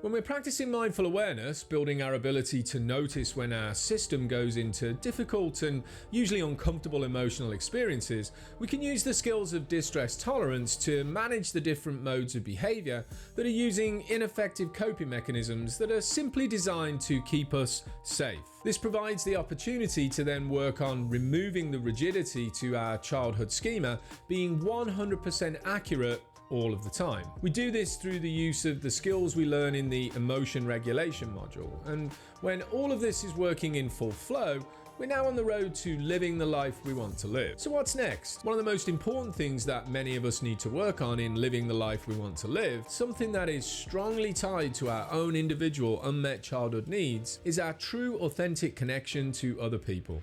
When we're practicing mindful awareness, building our ability to notice when our system goes into difficult and usually uncomfortable emotional experiences, we can use the skills of distress tolerance to manage the different modes of behaviour that are using ineffective coping mechanisms that are simply designed to keep us safe. This provides the opportunity to then work on removing the rigidity to our childhood schema, being 100% accurate all of the time. We do this through the use of the skills we learn in the emotion regulation module, and when all of this is working in full flow, we're now on the road to living the life we want to live. So what's next? One of the most important things that many of us need to work on in living the life we want to live, something that is strongly tied to our own individual unmet childhood needs, is our true authentic connection to other people.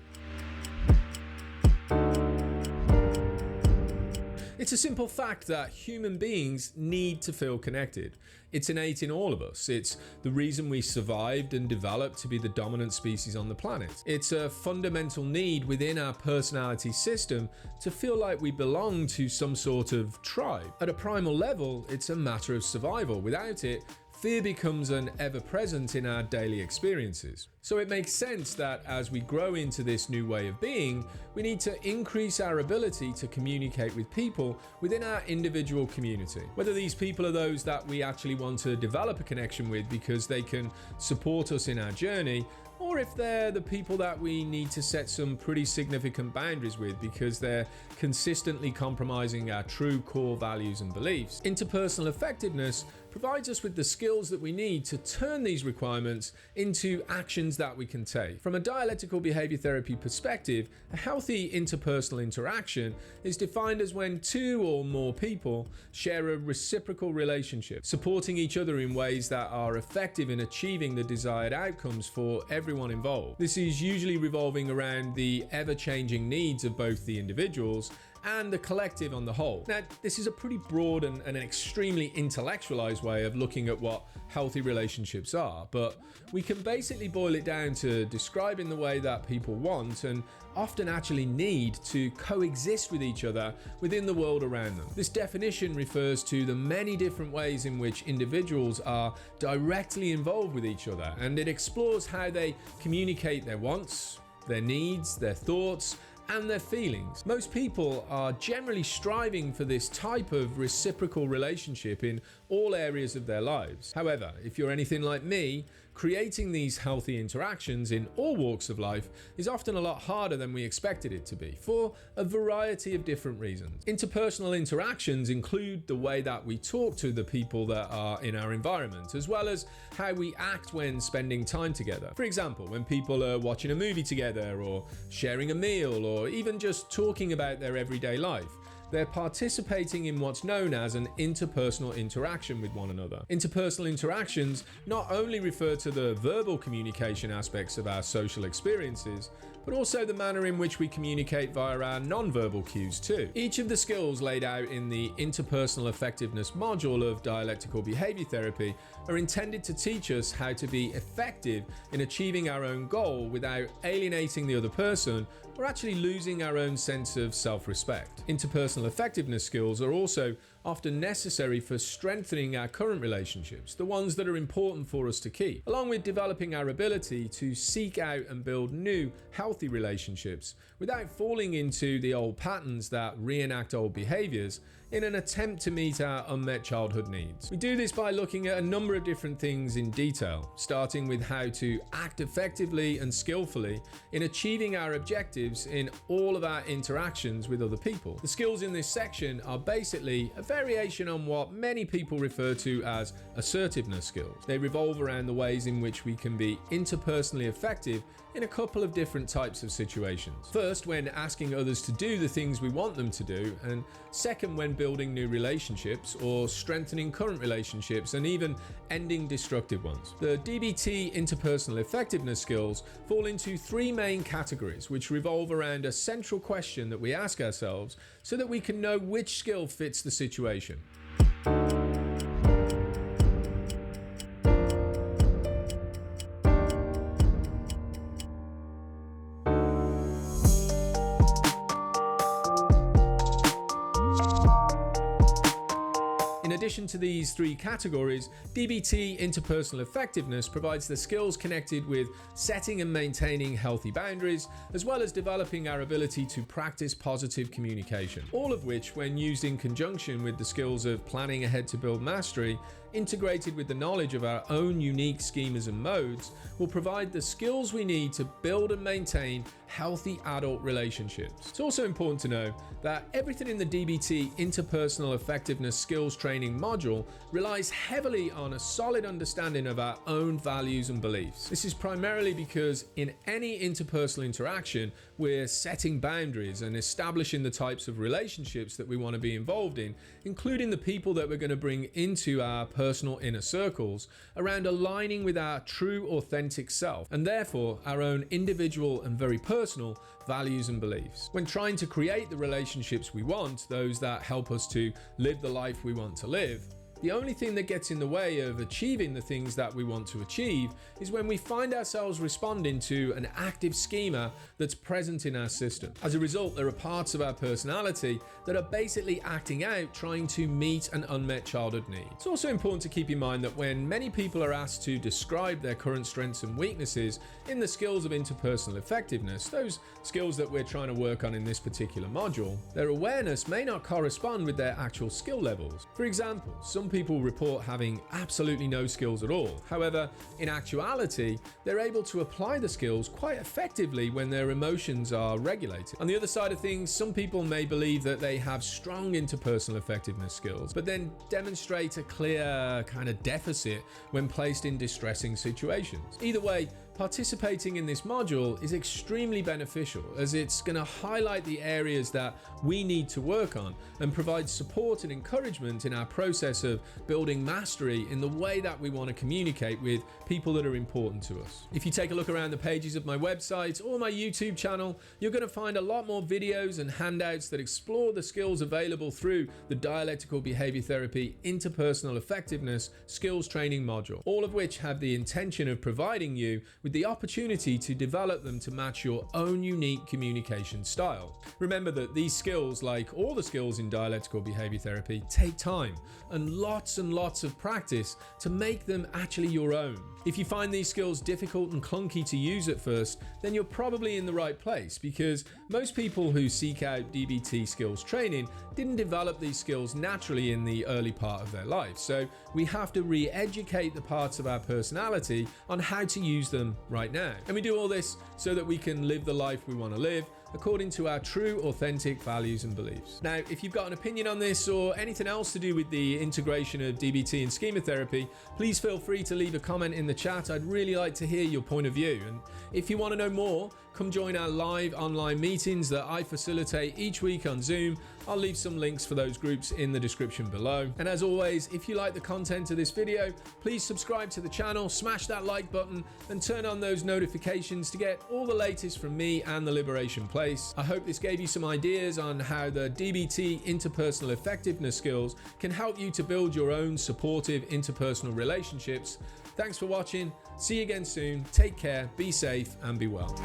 It's a simple fact that human beings need to feel connected. It's innate in all of us. It's the reason we survived and developed to be the dominant species on the planet. It's a fundamental need within our personality system to feel like we belong to some sort of tribe. At a primal level, it's a matter of survival. Without it, fear becomes an ever-present in our daily experiences. So it makes sense that as we grow into this new way of being, we need to increase our ability to communicate with people within our individual community. Whether these people are those that we actually want to develop a connection with because they can support us in our journey, or if they're the people that we need to set some pretty significant boundaries with because they're consistently compromising our true core values and beliefs. Interpersonal effectiveness provides us with the skills that we need to turn these requirements into actions that we can take. From a dialectical behavior therapy perspective, a healthy interpersonal interaction is defined as when two or more people share a reciprocal relationship, supporting each other in ways that are effective in achieving the desired outcomes for everyone involved. This is usually revolving around the ever-changing needs of both the individuals and the collective on the whole. Now, this is a pretty broad and an extremely intellectualized way of looking at what healthy relationships are, but we can basically boil it down to describing the way that people want and often actually need to coexist with each other within the world around them. This definition refers to the many different ways in which individuals are directly involved with each other, and it explores how they communicate their wants, their needs, their thoughts, and their feelings. Most people are generally striving for this type of reciprocal relationship in all areas of their lives. However, if you're anything like me, creating these healthy interactions in all walks of life is often a lot harder than we expected it to be, for a variety of different reasons. Interpersonal interactions include the way that we talk to the people that are in our environment, as well as how we act when spending time together. For example, when people are watching a movie together, or sharing a meal, or even just talking about their everyday life, they're participating in what's known as an interpersonal interaction with one another. Interpersonal interactions not only refer to the verbal communication aspects of our social experiences, but also the manner in which we communicate via our non-verbal cues too. Each of the skills laid out in the Interpersonal Effectiveness module of dialectical behavior therapy are intended to teach us how to be effective in achieving our own goal without alienating the other person or actually losing our own sense of self-respect. Interpersonal effectiveness skills are also often necessary for strengthening our current relationships, the ones that are important for us to keep, along with developing our ability to seek out and build new, healthy relationships without falling into the old patterns that reenact old behaviors in an attempt to meet our unmet childhood needs. We do this by looking at a number of different things in detail, starting with how to act effectively and skillfully in achieving our objectives in all of our interactions with other people. The skills in this section are basically a variation on what many people refer to as assertiveness skills. They revolve around the ways in which we can be interpersonally effective in a couple of different types of situations. First, when asking others to do the things we want them to do, and second, when building new relationships or strengthening current relationships and even ending destructive ones. The DBT interpersonal effectiveness skills fall into three main categories, which revolve around a central question that we ask ourselves so that we can know which skill fits the situation. In addition to these three categories, DBT Interpersonal Effectiveness provides the skills connected with setting and maintaining healthy boundaries, as well as developing our ability to practice positive communication. All of which, when used in conjunction with the skills of planning ahead to build mastery, integrated with the knowledge of our own unique schemas and modes, will provide the skills we need to build and maintain healthy adult relationships. It's also important to know that everything in the DBT Interpersonal Effectiveness skills training module relies heavily on a solid understanding of our own values and beliefs. This is primarily because in any interpersonal interaction, we're setting boundaries and establishing the types of relationships that we want to be involved in, including the people that we're going to bring into our personal inner circles, around aligning with our true authentic self, and therefore our own individual and very personal values and beliefs. When trying to create the relationships we want, those that help us to live the life we want to live, the only thing that gets in the way of achieving the things that we want to achieve is when we find ourselves responding to an active schema that's present in our system. As a result, there are parts of our personality that are basically acting out, trying to meet an unmet childhood need. It's also important to keep in mind that when many people are asked to describe their current strengths and weaknesses in the skills of interpersonal effectiveness, those skills that we're trying to work on in this particular module, their awareness may not correspond with their actual skill levels. For example, some people report having absolutely no skills at all. However, in actuality, they're able to apply the skills quite effectively when their emotions are regulated. On the other side of things, some people may believe that they have strong interpersonal effectiveness skills, but then demonstrate a clear kind of deficit when placed in distressing situations. Either way, participating in this module is extremely beneficial, as it's going to highlight the areas that we need to work on and provide support and encouragement in our process of building mastery in the way that we want to communicate with people that are important to us. If you take a look around the pages of my website or my YouTube channel, you're going to find a lot more videos and handouts that explore the skills available through the Dialectical Behavior Therapy Interpersonal Effectiveness skills training module, all of which have the intention of providing you with the opportunity to develop them to match your own unique communication style. Remember that these skills, like all the skills in dialectical behavior therapy, take time and lots of practice to make them actually your own. If you find these skills difficult and clunky to use at first, then you're probably in the right place, because most people who seek out DBT skills training didn't develop these skills naturally in the early part of their life. So we have to re-educate the parts of our personality on how to use them right now. And we do all this so that we can live the life we want to live according to our true, authentic values and beliefs. Now, if you've got an opinion on this or anything else to do with the integration of DBT and schema therapy, please feel free to leave a comment in the chat. I'd really like to hear your point of view. And if you want to know more, come join our live online meetings that I facilitate each week on Zoom. I'll leave some links for those groups in the description below. And as always, if you like the content of this video, please subscribe to the channel, smash that like button, and turn on those notifications to get all the latest from me and the Liberation Place. I hope this gave you some ideas on how the DBT interpersonal effectiveness skills can help you to build your own supportive interpersonal relationships. Thanks for watching. See you again soon. Take care, be safe, and be well.